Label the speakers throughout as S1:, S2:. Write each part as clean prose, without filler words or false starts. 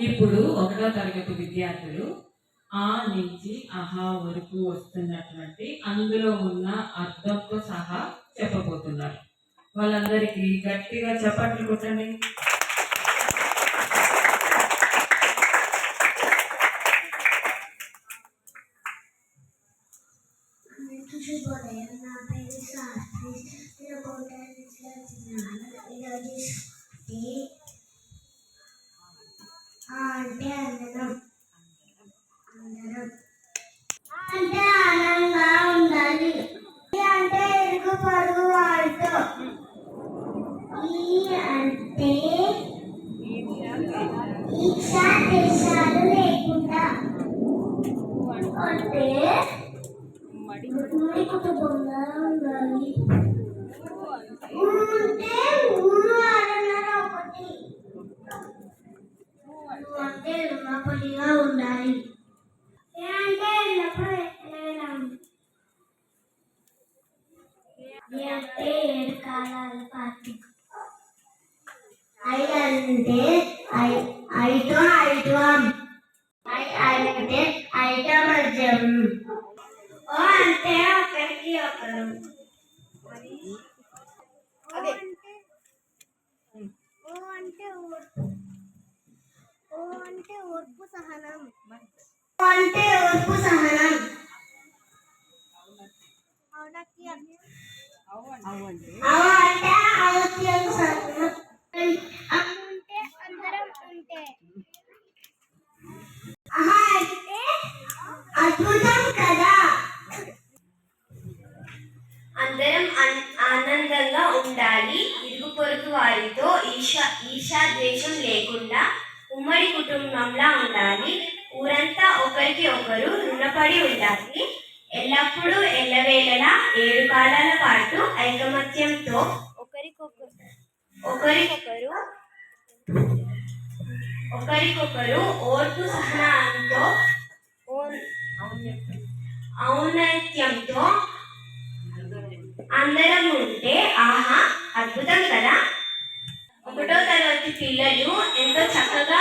S1: ఇప్పుడు 1వ తరగతి విద్యార్థులు ఆ నుంచి అహా వరకు వస్తున్నటువంటి అందులో ఉన్న అర్థంతో సహా చెప్పబోతున్నారు. వాళ్ళందరికీ గట్టిగా చప్పట్లు కొట్టండి.
S2: నా పేరు శాస్త్రి. నేను కోటానికి అంటే అందరం అంటే ఆనందంగా ఉండాలి. అంటే ఇరుగు పొరుగు వాళ్ళతో. ఈ అంటే ఈక్షా దేశాలు లేకుండా. అంటే ఉమ్మడి కుటుంబంగా ఉండాలి. అంటే ఊరు ఆడన్నర ఒకటి. అంటే రుణపడిగా ఉండాలి. అంటే ఎల్లప్పుడూ అంటే 7 కాలాల పాటు. ఐ అంటే ఐటో ఐటం. అంటే ఐకమత్యం. ఓ అంటే ఒకరికి ఒకరు. ఓర్పు సహనం. అంటే ఓర్పు సహనం. అంటే ఔత్యం సహనం. అంటే అందరం ఉంటే. అంటే అద్భుతం కదా. అందరం ఆనందంగా ఉండాలి. ఇరుగు పొరుగు వారితో ఈర్ష్య ద్వేషం లేకుండా ఉమ్మడి కుటుంబంలా ఉండాలి. ఊరంతా ఒకరికి ఒకరు రుణపడి ఉండాలి. ఎల్లప్పుడూ ఎల్లవేళలా 7 కాలాల పాటు ఐకమత్యంతో ఒకరికొకరు ఓర్పు సహనంతో ఔన్నత్యంతో అందరం ఉంటే ఆహా అద్భుతం కదా. 1వ తరగతి పిల్లలు ఎంతో చక్కగా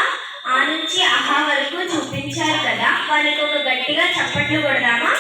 S2: ఆ నుంచి అహా వరకు చూపించారు కదా. వాళ్ళకి ఒక గట్టిగా చప్పట్లు కొడదామా?